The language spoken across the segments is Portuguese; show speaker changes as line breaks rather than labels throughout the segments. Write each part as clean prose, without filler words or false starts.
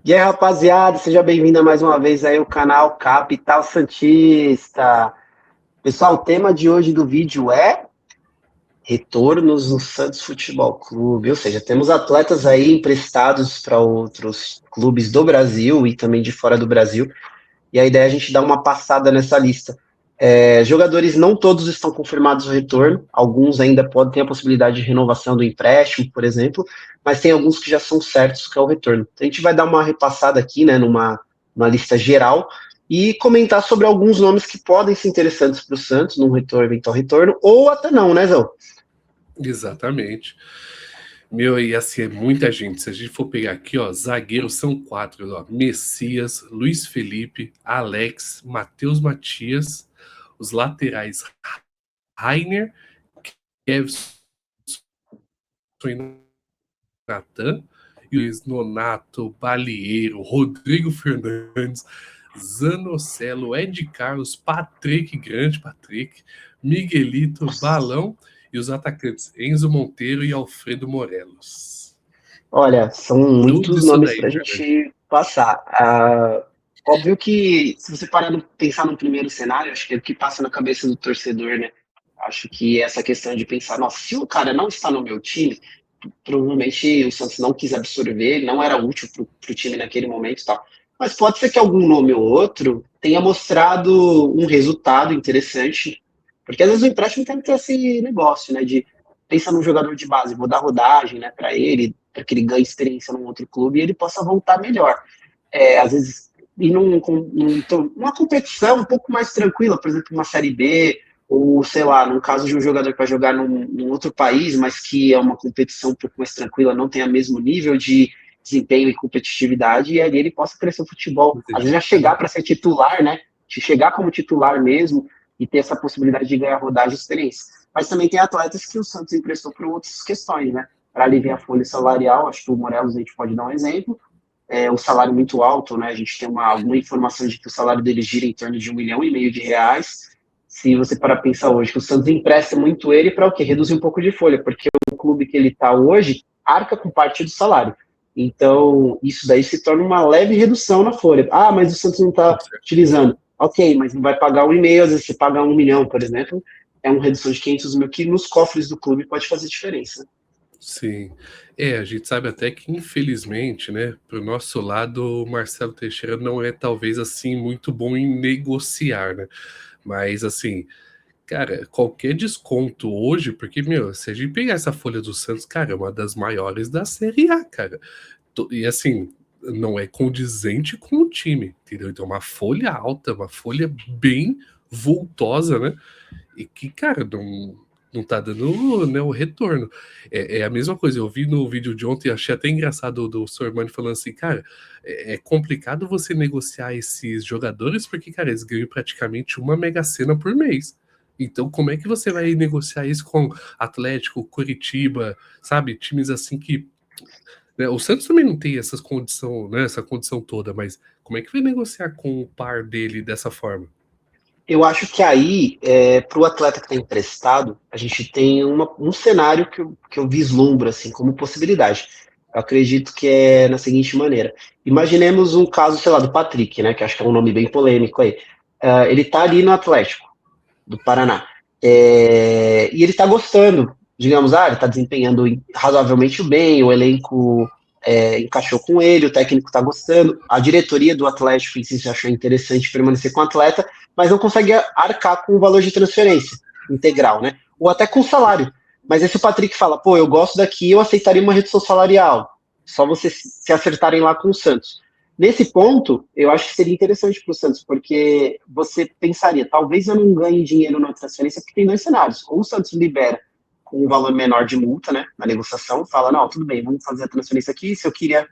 E aí, rapaziada, seja bem-vindo mais uma vez aí ao canal Capital Santista. Pessoal, o tema de hoje do vídeo é retornos no Santos Futebol Clube, ou seja, temos atletas aí emprestados para outros clubes do Brasil e também de fora do Brasil, e a ideia é a gente dar uma passada nessa lista. Jogadores não todos estão confirmados o retorno, alguns ainda podem ter a possibilidade de renovação do empréstimo, por exemplo, mas tem alguns que já são certos que é o retorno. Então, a gente vai dar uma repassada aqui, né, numa lista geral, e comentar sobre alguns nomes que podem ser interessantes para o Santos, num retorno, eventual retorno, ou até não, né, Zão?
Exatamente. Meu, e assim, é muita gente. Se a gente for pegar aqui, ó, zagueiros são 4, ó. Messias, Luiz Felipe, Alex, Matheus Matias, os laterais Rainer, Kevson e Natan, Luiz Nonato, Balieiro, Rodrigo Fernandes, Zanocelo, Ed Carlos, Patrick, grande Patrick, Miguelito, Balão e os atacantes Enzo Monteiro e Alfredo Morelos.
Olha, são
Tudo
muitos
isso
nomes
daí,
para a
cara.
gente passar. Óbvio que, se você parar de pensar no primeiro cenário, acho que é o que passa na cabeça do torcedor, né? Acho que essa questão de pensar, nossa, se o cara não está no meu time, provavelmente o Santos não quis absorver, não era útil para o time naquele momento e tal. Mas pode ser que algum nome ou outro tenha mostrado um resultado interessante, porque às vezes o empréstimo tem que ter esse negócio, né? De pensar num jogador de base, vou dar rodagem, né, para ele, para que ele ganhe experiência num outro clube e ele possa voltar melhor. Às vezes, ir numa competição um pouco mais tranquila, por exemplo, uma Série B, ou sei lá, no caso de um jogador que vai jogar num outro país, mas que é uma competição um pouco mais tranquila, não tem o mesmo nível de desempenho e competitividade, e ali ele possa crescer o futebol. Às vezes já chegar para ser titular, né? Chegar como titular mesmo e ter essa possibilidade de ganhar rodagem e experiência. Mas também tem atletas que o Santos emprestou por outras questões, né? Para aliviar a folha salarial, acho que o Morelos a gente pode dar um exemplo. O salário muito alto, né? A gente tem alguma informação de que o salário dele gira em torno de 1,5 milhão de reais. Se você parar pensar hoje, que o Santos empresta muito ele para o quê? Reduzir um pouco de folha, porque o clube que ele está hoje arca com parte do salário. Então, isso daí se torna uma leve redução na folha. Ah, mas o Santos não está utilizando. Ok, mas não vai pagar 1,5, às vezes você paga 1 milhão, por exemplo, é uma redução de 500 mil que nos cofres do clube pode fazer diferença.
Sim. A gente sabe até que, infelizmente, né, pro nosso lado, o Marcelo Teixeira não é talvez assim muito bom em negociar, né? Mas assim, cara, qualquer desconto hoje, porque, meu, se a gente pegar essa folha do Santos, cara, é uma das maiores da Série A, cara. E assim, não é condizente com o time, entendeu? Então, uma folha alta, uma folha bem vultosa, né? E que, cara, não tá dando, né, o retorno. É a mesma coisa, eu vi no vídeo de ontem, achei até engraçado do Sormani falando assim, cara, é complicado você negociar esses jogadores, porque, cara, eles ganham praticamente uma Mega Sena por mês. Então, como é que você vai negociar isso com Atlético, Curitiba, sabe? Times assim que, né, o Santos também não tem essas condição, né, essa condição toda, mas como é que vai negociar com o par dele dessa forma?
Eu acho que aí, para o atleta que está emprestado, a gente tem um cenário que eu vislumbro assim, como possibilidade. Eu acredito que é na seguinte maneira. Imaginemos um caso, sei lá, do Patrick, né, que acho que é um nome bem polêmico aí. Ele está ali no Atlético do Paraná. E ele está gostando, digamos, ele está desempenhando razoavelmente bem, o elenco encaixou com ele, o técnico está gostando, a diretoria do Atlético em si se achou interessante permanecer com o atleta, mas não consegue arcar com o valor de transferência integral, né? Ou até com o salário. Mas esse o Patrick fala, pô, eu gosto daqui, eu aceitaria uma redução salarial. Só vocês se acertarem lá com o Santos. Nesse ponto, eu acho que seria interessante para o Santos, porque você pensaria, talvez eu não ganhe dinheiro na transferência, porque tem dois cenários. Ou o Santos libera com um valor menor de multa, né, na negociação, fala, não, tudo bem, vamos fazer a transferência aqui, se eu queria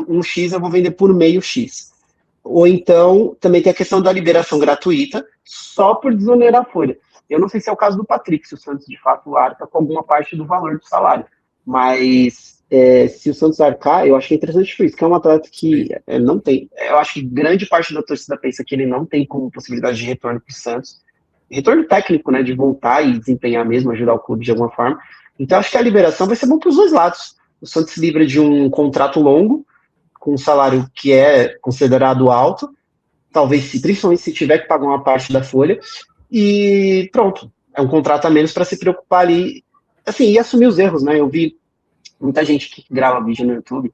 um X, eu vou vender por meio X. Ou então, também tem a questão da liberação gratuita, só por desonerar a folha. Eu não sei se é o caso do Patrick, se o Santos de fato arca com alguma parte do valor do salário, mas se o Santos arcar, eu acho que é interessante por isso, que é um atleta que não tem, eu acho que grande parte da torcida pensa que ele não tem como possibilidade de retorno para o Santos, retorno técnico, né, de voltar e desempenhar mesmo, ajudar o clube de alguma forma. Então acho que a liberação vai ser bom para os dois lados. O Santos se livra de um contrato longo, com um salário que é considerado alto, talvez, principalmente se tiver que pagar uma parte da folha, e pronto, é um contrato a menos para se preocupar ali, assim, e assumir os erros, né? Eu vi muita gente que grava vídeo no YouTube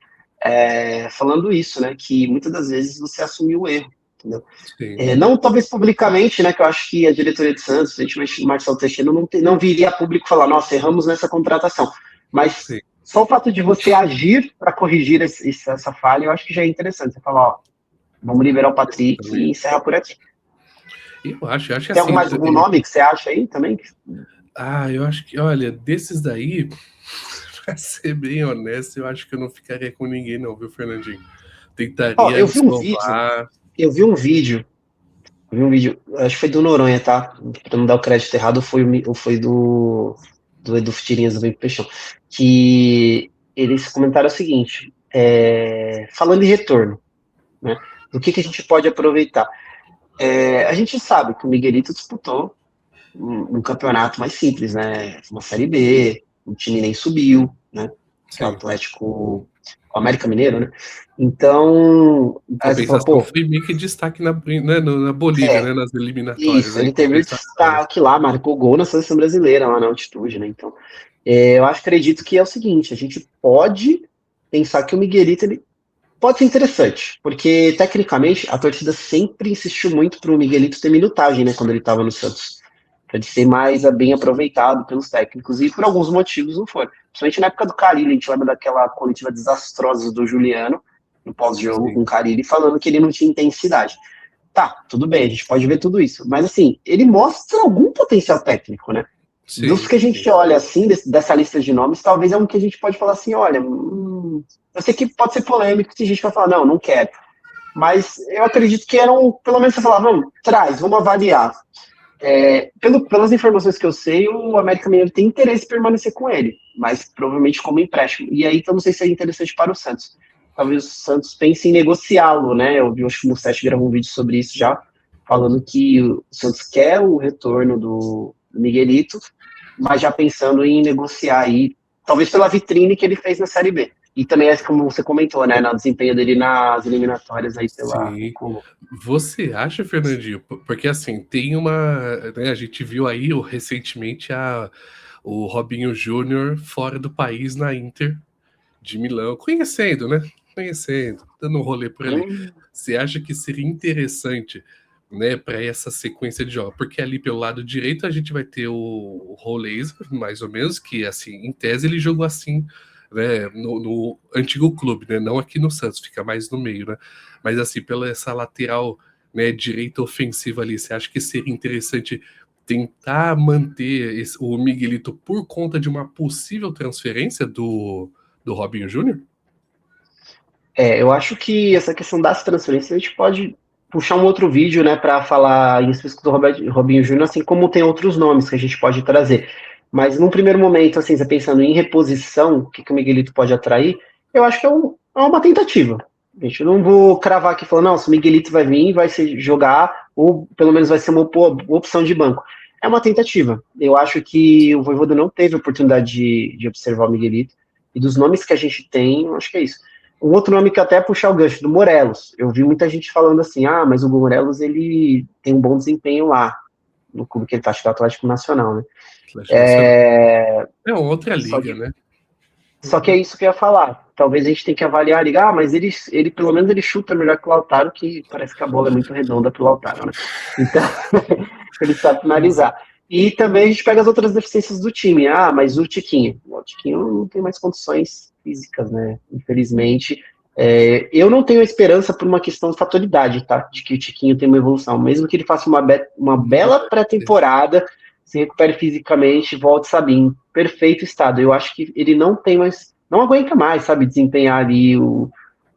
falando isso, né? Que muitas das vezes você assumiu o erro, entendeu?
Sim,
Não talvez publicamente, né? Que eu acho que a diretoria de Santos, principalmente o Marcelo Teixeira, não viria a público falar, nossa, erramos nessa contratação. Mas
sim.
só o fato de você agir para corrigir essa falha, eu acho que já é interessante. Você falar, ó, vamos liberar o Patrick e encerrar por aqui.
Eu acho
Tem
assim.
mais algum nome que você acha aí também?
Eu acho que, olha, desses daí, pra ser bem honesto, eu acho que eu não ficaria com ninguém, não, viu, Fernandinho? Tentaria
Eu vi um vídeo,
escovar.
eu vi um vídeo, acho que foi do Noronha, tá? Pra não dar o crédito errado, foi do Edu Tirinhas do Vem Peixão, que eles comentaram o seguinte, falando em retorno, né? Do que a gente pode aproveitar? A gente sabe que o Miguelito disputou um campeonato mais simples, né? Uma Série B, o time nem subiu, né? Que é o
Sim.
Atlético, o América Mineiro, né? Então,
Em
aí você fala,
compensação,
pô,
foi meio que destaque na Bolívia, né? Nas eliminatórias,
isso,
né?
ele
Em
teve
compensação.
destaque lá, marcou gol na seleção brasileira, lá na altitude, né? Então, eu acredito que é o seguinte, a gente pode pensar que o Miguelito, ele pode ser interessante, porque tecnicamente a torcida sempre insistiu muito para o Miguelito ter minutagem, né, quando ele estava no Santos, para ele ser mais bem aproveitado pelos técnicos, e por alguns motivos não foi. Principalmente na época do Carille, a gente lembra daquela coletiva desastrosa do Juliano, no pós-jogo com o Carille, falando que ele não tinha intensidade. Tá, tudo bem, a gente pode ver tudo isso, mas assim, ele mostra algum potencial técnico, né? Dos
Sim,
que a
sim.
gente olha assim, dessa lista de nomes, talvez é um que a gente pode falar assim, olha, eu sei que pode ser polêmico, tem gente que vai falar, não quero. Mas eu acredito que pelo menos você falar, vamos, vamos avaliar. Pelas informações que eu sei, o América Mineiro tem interesse em permanecer com ele, mas provavelmente como empréstimo. E aí, então, não sei se é interessante para o Santos. Talvez o Santos pense em negociá-lo, né? Eu vi, acho que o Mussetti gravou um vídeo sobre isso já, falando que o Santos quer o retorno do Miguelito, mas já pensando em negociar aí, talvez pela vitrine que ele fez na Série B. E também, como você comentou, né, no desempenho dele nas eliminatórias aí pela
Sim.
Colômbia.
Você acha, Fernandinho? Porque assim, tem né, a gente viu aí recentemente o Robinho Júnior fora do país na Inter de Milão, conhecendo, né? Conhecendo, dando um rolê por ali. Você acha que seria interessante, né, para essa sequência de jogos? Porque ali pelo lado direito a gente vai ter o Roleza, mais ou menos, que assim, em tese ele jogou assim, né, no antigo clube, né? Não aqui no Santos, fica mais no meio, né? Mas assim, pela essa lateral, né, direita ofensiva ali, você acha que seria interessante tentar manter o Miguelito por conta de uma possível transferência do Robinho Júnior?
Eu acho que essa questão das transferências a gente pode puxar um outro vídeo, né, para falar em específico do Robinho Júnior, assim como tem outros nomes que a gente pode trazer. Mas num primeiro momento, assim, você pensando em reposição, o que o Miguelito pode atrair, eu acho que é uma tentativa. A gente não vou cravar aqui falando, não, se o Miguelito vai vir, vai ser jogar, ou pelo menos vai ser uma opção de banco. É uma tentativa. Eu acho que o Vojvoda não teve oportunidade de observar o Miguelito, e dos nomes que a gente tem, eu acho que é isso. Um outro nome que até puxar o gancho, do Morelos. Eu vi muita gente falando assim, mas o Morelos, ele tem um bom desempenho lá, no clube que ele tá, acho que é o Atlético Nacional, né?
Atlético Nacional.
É...
É outra
Só
liga,
que,
né?
só que é isso que eu ia falar. Talvez a gente tenha que avaliar a liga, mas ele pelo menos ele chuta melhor que o Lautaro, que parece que a bola é muito redonda pro Lautaro, né? Então, ele sabe finalizar. E também a gente pega as outras deficiências do time. Mas o Tiquinho não tem mais condições físicas, né? Infelizmente. Eu não tenho esperança por uma questão de fatalidade, tá? De que o Tiquinho tem uma evolução. Mesmo que ele faça uma bela pré-temporada, se recupere fisicamente, volte, sabe, em perfeito estado. Eu acho que ele não tem mais, não aguenta mais, sabe, desempenhar ali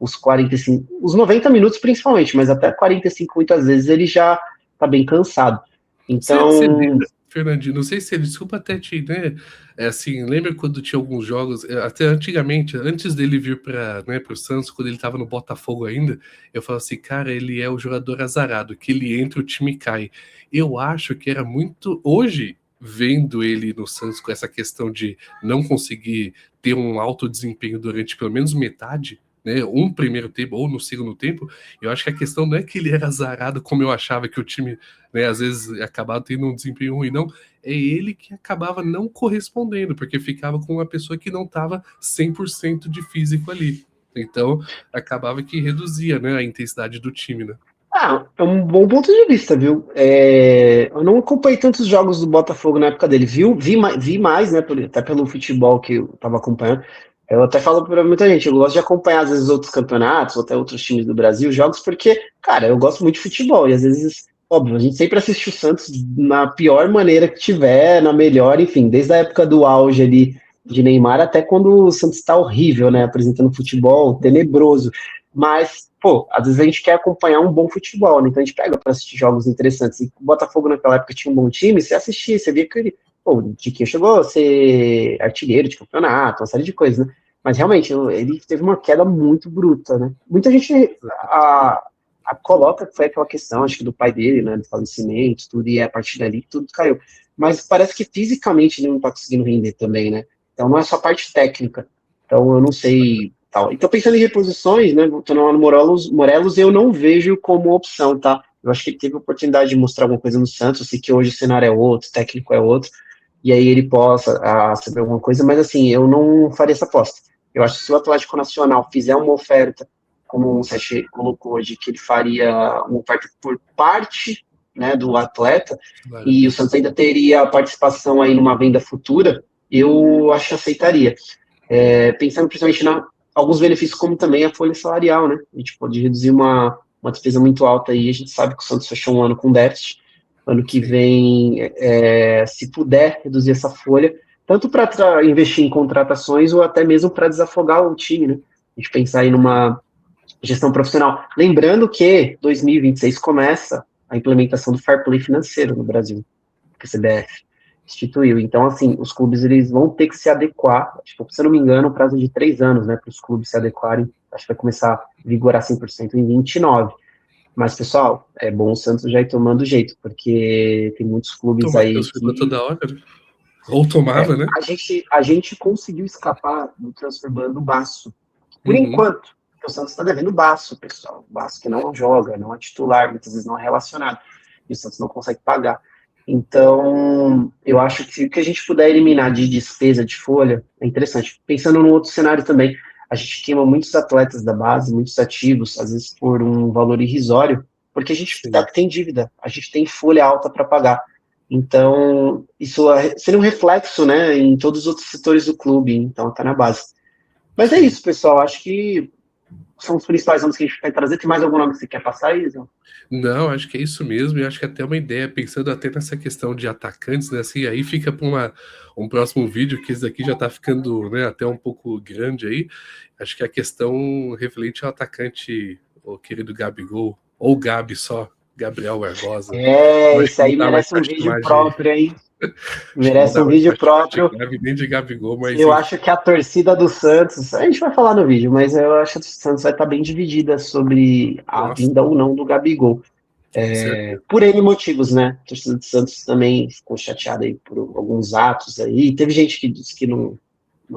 os 45, os 90 minutos principalmente, mas até 45 muitas vezes ele já tá bem cansado.
Você
Então,
lembra, Fernandinho, não sei se ele, desculpa até te, né? Assim, lembra quando tinha alguns jogos, até antigamente, antes dele vir para, né, pro Santos, quando ele tava no Botafogo ainda, eu falava assim, cara, ele é o jogador azarado, que ele entra, o time cai. Eu acho que era muito, hoje, vendo ele no Santos com essa questão de não conseguir ter um alto desempenho durante pelo menos metade, né, um primeiro tempo ou no segundo tempo, eu acho que a questão não é que ele era azarado como eu achava que o time, né, às vezes acabava tendo um desempenho ruim, não, é ele que acabava não correspondendo, porque ficava com uma pessoa que não estava 100% de físico ali. Então, acabava que reduzia, né, a intensidade do time, né?
Ah, é um bom ponto de vista, viu? Eu não acompanhei tantos jogos do Botafogo na época dele. Vi mais, né? Até pelo futebol que eu tava acompanhando. Eu até falo pra muita gente, eu gosto de acompanhar às vezes outros campeonatos, ou até outros times do Brasil, jogos, porque, cara, eu gosto muito de futebol, e às vezes, óbvio, a gente sempre assiste o Santos na pior maneira que tiver, na melhor, enfim, desde a época do auge ali de Neymar até quando o Santos tá horrível, né? Apresentando futebol tenebroso. Mas, pô, às vezes a gente quer acompanhar um bom futebol, né? Então a gente pega para assistir jogos interessantes. E o Botafogo naquela época tinha um bom time, você assistia, você via que ele, pô, o Tiquinho chegou a ser artilheiro de campeonato, uma série de coisas, né? Mas realmente ele teve uma queda muito bruta, né? Muita gente coloca que foi aquela questão, acho que do pai dele, né? Do falecimento, tudo, e a partir dali tudo caiu. Mas parece que fisicamente ele não tá conseguindo render também, né? Então não é só parte técnica. Então eu não sei tal. Então, pensando em reposições, né, voltando ao Morelos, eu não vejo como opção, tá? Eu acho que ele teve a oportunidade de mostrar alguma coisa no Santos, eu sei que hoje o cenário é outro, o técnico é outro, e aí ele possa saber alguma coisa, mas assim, eu não faria essa aposta. Eu acho que se o Atlético Nacional fizer uma oferta, como o Sete colocou hoje, que ele faria uma oferta por parte, né, do atleta,
Claro.
e o Santos ainda teria participação aí numa venda futura, eu acho que aceitaria. Pensando principalmente alguns benefícios, como também a folha salarial, né? A gente pode reduzir uma despesa muito alta aí. A gente sabe que o Santos fechou um ano com déficit. Ano que vem, se puder reduzir essa folha, tanto para investir em contratações ou até mesmo para desafogar o time, né? A gente pensar aí numa gestão profissional. Lembrando que 2026 começa a implementação do Fair Play financeiro no Brasil, que a CBF instituiu. Então, assim, os clubes eles vão ter que se adequar, tipo, se eu não me engano, o prazo de 3 anos, né, para os clubes se adequarem, acho que vai começar a vigorar 100% em 29. Mas, pessoal, é bom o Santos já ir tomando jeito, porque tem muitos clubes
Tomar
aí
transfer
que...
toda hora, né? Ou tomava, né?
A gente conseguiu escapar do transfer ban do Baço. Por
Uhum.
enquanto, o Santos está devendo o Baço, pessoal. O Baço que não joga, não é titular, muitas vezes não é relacionado. E o Santos não consegue pagar. Então, eu acho que o que a gente puder eliminar de despesa de folha é interessante. Pensando num outro cenário também, a gente queima muitos atletas da base, muitos ativos, às vezes por um valor irrisório, porque a gente
Sim.
tem dívida, a gente tem folha alta para pagar. Então, isso seria um reflexo, né, em todos os outros setores do clube, então tá na base. Mas é
Sim.
isso, pessoal, acho que são os principais nomes que a gente vai trazer. Tem mais algum nome que você quer passar, Isa?
Não, acho que é isso mesmo, e acho que até uma ideia, pensando até nessa questão de atacantes, né? Assim, aí fica para um próximo vídeo, que esse daqui já tá ficando, né, até um pouco grande aí. Acho que a questão referente ao atacante, o querido Gabigol, ou Gabi só, Gabriel Barbosa. Eu acho
Esse
que não
aí
dá mais
merece
pra
um vídeo
chamar de.
próprio, hein?
Acho que não
Merece
dá
um
mais pra
vídeo
chamar de
próprio.
Gabi nem de Gabigol, mas
Eu
enfim.
acho que a torcida do Santos, a gente vai falar no vídeo, mas eu acho que a torcida do Santos vai estar bem dividida sobre a
Nossa,
vinda ou não do Gabigol.
com certeza.
Por N motivos, né? A torcida do Santos também ficou chateada aí por alguns atos aí. Teve gente que disse que não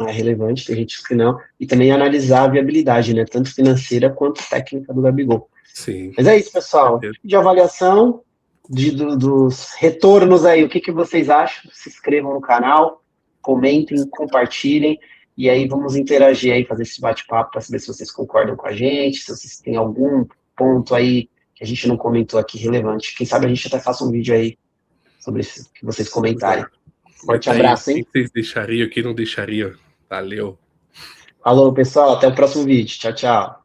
é relevante, tem gente que não. E também analisar a viabilidade, né? Tanto financeira quanto técnica do Gabigol.
Sim,
Mas é isso,
com
pessoal.
certeza.
De avaliação, dos retornos aí, o que vocês acham? Se inscrevam no canal, comentem, compartilhem, e aí vamos interagir aí, fazer esse bate-papo para saber se vocês concordam com a gente, se vocês têm algum ponto aí que a gente não comentou aqui relevante. Quem sabe a gente até faça um vídeo aí sobre isso que vocês comentarem.
Exato.
Forte
Comenta aí,
abraço,
quem
hein?
vocês deixariam, quem não deixaria. Valeu.
Falou, pessoal. Até o próximo vídeo. Tchau, tchau.